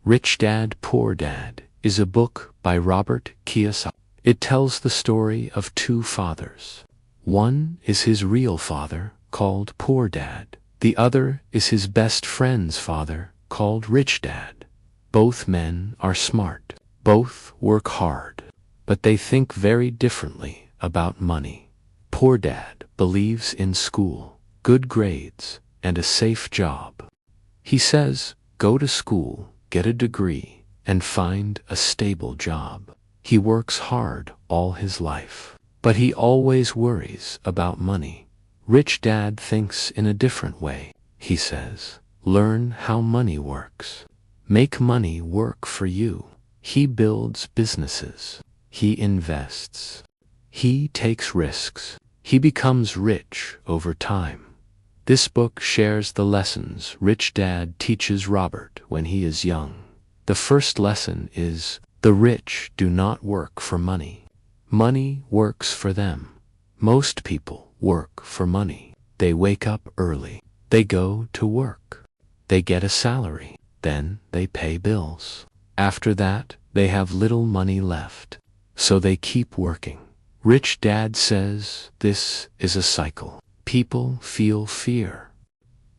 Rich Dad, Poor Dad is a book by Robert Kiyosaki. It tells the story of two fathers. One is his real father, called Poor Dad. The other is his best friend's father, called Rich Dad. Both men are smart. Both work hard. But they think very differently about money. Poor Dad believes in school, good grades, and a safe job. He says, go to school, get a degree, and find a stable job. He works hard all his life, but he always worries about money. Rich Dad thinks in a different way. He says, learn how money works. Make money work for you. He builds businesses. He invests. He takes risks. He becomes rich over time. This book shares the lessons Rich Dad teaches Robert when he is young. The first lesson is, the rich do not work for money. Money works for them. Most people work for money. They wake up early. They go to work. They get a salary. Then they pay bills. After that, they have little money left. So they keep working. Rich Dad says this is a cycle. People feel fear.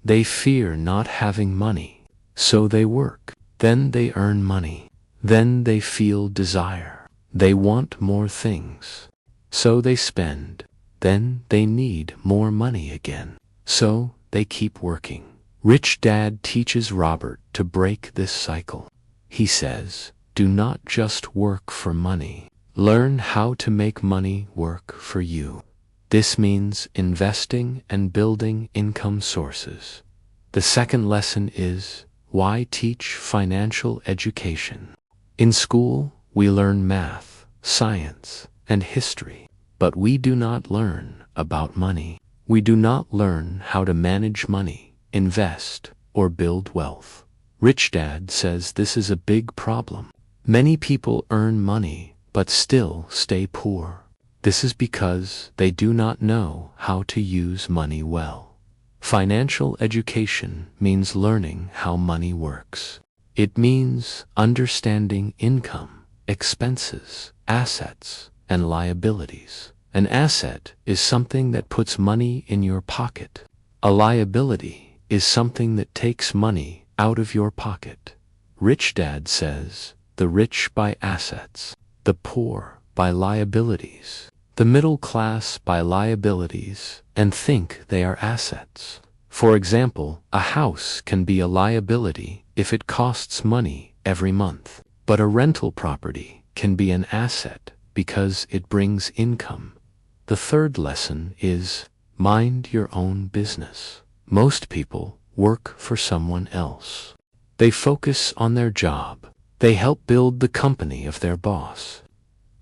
They fear not having money, so they work. Then they earn money. Then they feel desire. They want more things, so they spend. Then they need more money again, so they keep working. Rich Dad teaches Robert to break this cycle. He says, do not just work for money. Learn how to make money work for you. This means investing and building income sources. The second lesson is, why teach financial education? In school, we learn math, science, and history, but we do not learn about money. We do not learn how to manage money, invest, or build wealth. Rich Dad says this is a big problem. Many people earn money, but still stay poor. This is because they do not know how to use money well. Financial education means learning how money works. It means understanding income, expenses, assets, and liabilities. An asset is something that puts money in your pocket. A liability is something that takes money out of your pocket. Rich Dad says, the rich buy assets, the poor buy liabilities. The middle class buy liabilities and think they are assets. For example, a house can be a liability if it costs money every month, but a rental property can be an asset because it brings income. The third lesson is, mind your own business. Most people work for someone else. They focus on their job. They help build the company of their boss.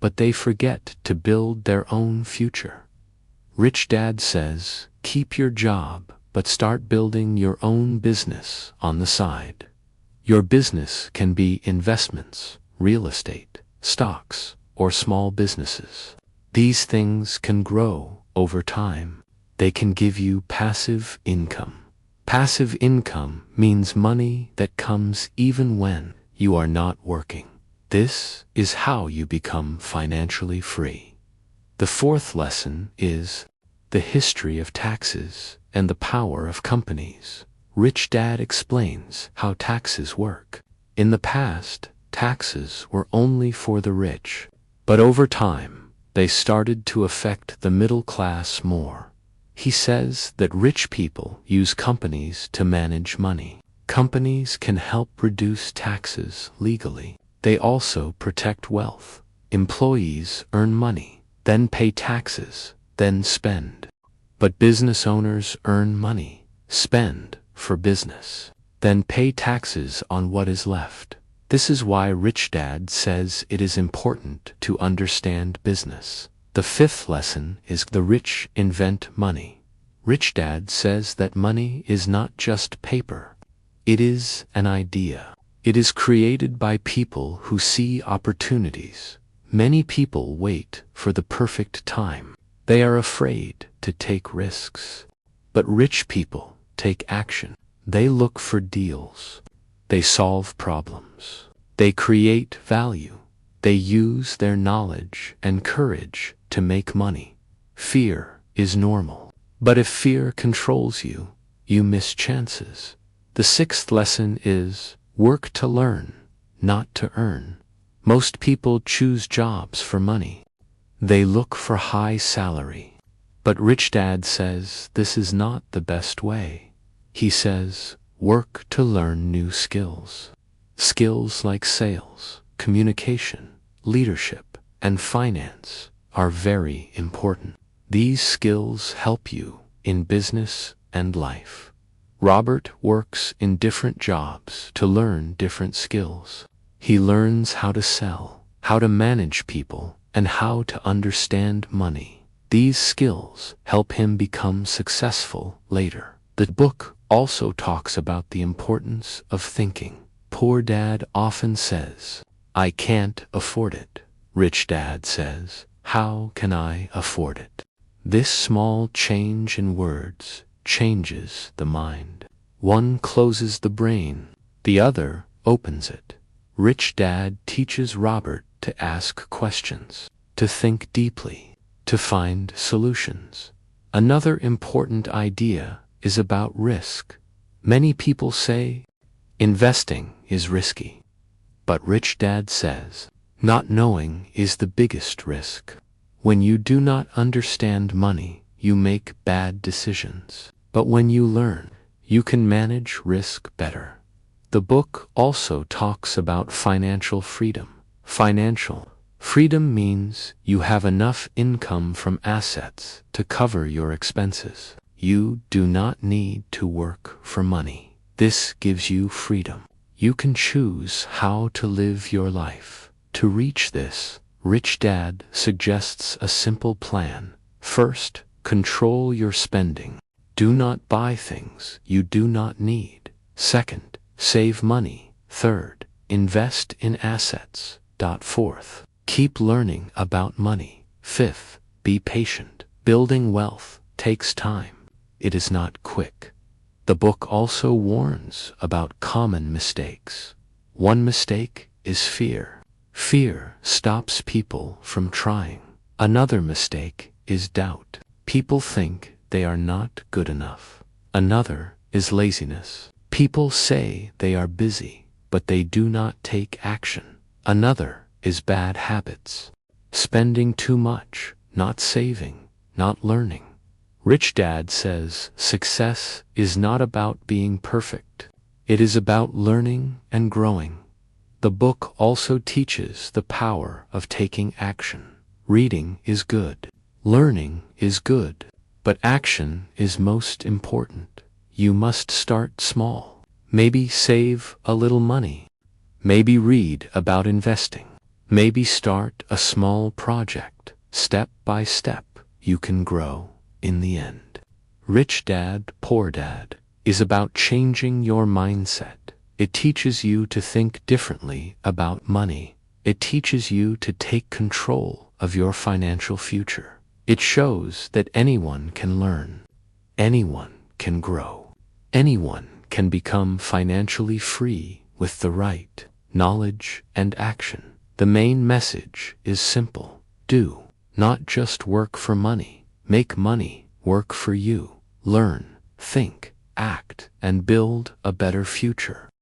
But they forget to build their own future. Rich Dad says, keep your job, but start building your own business on the side. Your business can be investments, real estate, stocks, or small businesses. These things can grow over time. They can give you passive income. Passive income means money that comes even when you are not working. This is how you become financially free. The fourth lesson is the history of taxes and the power of companies. Rich Dad explains how taxes work. In the past, taxes were only for the rich, but over time, they started to affect the middle class more. He says that rich people use companies to manage money. Companies can help reduce taxes legally. They also protect wealth. Employees earn money, then pay taxes, then spend. But business owners earn money, spend for business, then pay taxes on what is left. This is why Rich Dad says it is important to understand business. The fifth lesson is the rich invent money. Rich Dad says that money is not just paper. It is an idea. It is created by people who see opportunities. Many people wait for the perfect time. They are afraid to take risks. But rich people take action. They look for deals. They solve problems. They create value. They use their knowledge and courage to make money. Fear is normal. But if fear controls you, you miss chances. The sixth lesson is work to learn, not to earn. Most people choose jobs for money. They look for high salary. But Rich Dad says this is not the best way. He says, work to learn new skills. Skills like sales, communication, leadership, and finance are very important. These skills help you in business and life. Robert works in different jobs to learn different skills. He learns how to sell, how to manage people, and how to understand money. These skills help him become successful later. The book also talks about the importance of thinking. Poor Dad often says, "I can't afford it." Rich Dad says, "How can I afford it?" This small change in words changes the mind. One closes the brain, the other opens it. Rich Dad teaches Robert to ask questions, to think deeply, to find solutions. Another important idea is about risk. Many people say, investing is risky. But Rich Dad says, not knowing is the biggest risk. When you do not understand money, you make bad decisions. But when you learn, you can manage risk better. The book also talks about financial freedom. Financial freedom means you have enough income from assets to cover your expenses. You do not need to work for money. This gives you freedom. You can choose how to live your life. To reach this, Rich Dad suggests a simple plan. First, control your spending. Do not buy things you do not need. Second, save money. Third, invest in assets. Fourth, keep learning about money. Fifth, be patient. Building wealth takes time. It is not quick. The book also warns about common mistakes. One mistake is fear. Fear stops people from trying. Another mistake is doubt. People think they are not good enough. Another is laziness. People say they are busy, but they do not take action. Another is bad habits. Spending too much, not saving, not learning. Rich Dad says success is not about being perfect. It is about learning and growing. The book also teaches the power of taking action. Reading is good. Learning is good. But action is most important. You must start small. Maybe save a little money. Maybe read about investing. Maybe start a small project. Step by step, you can grow in the end. Rich Dad, Poor Dad is about changing your mindset. It teaches you to think differently about money. It teaches you to take control of your financial future. It shows that anyone can learn. Anyone can grow. Anyone can become financially free with the right knowledge and action. The main message is simple. Do not just work for money. Make money work for you. Learn, think, act, and build a better future.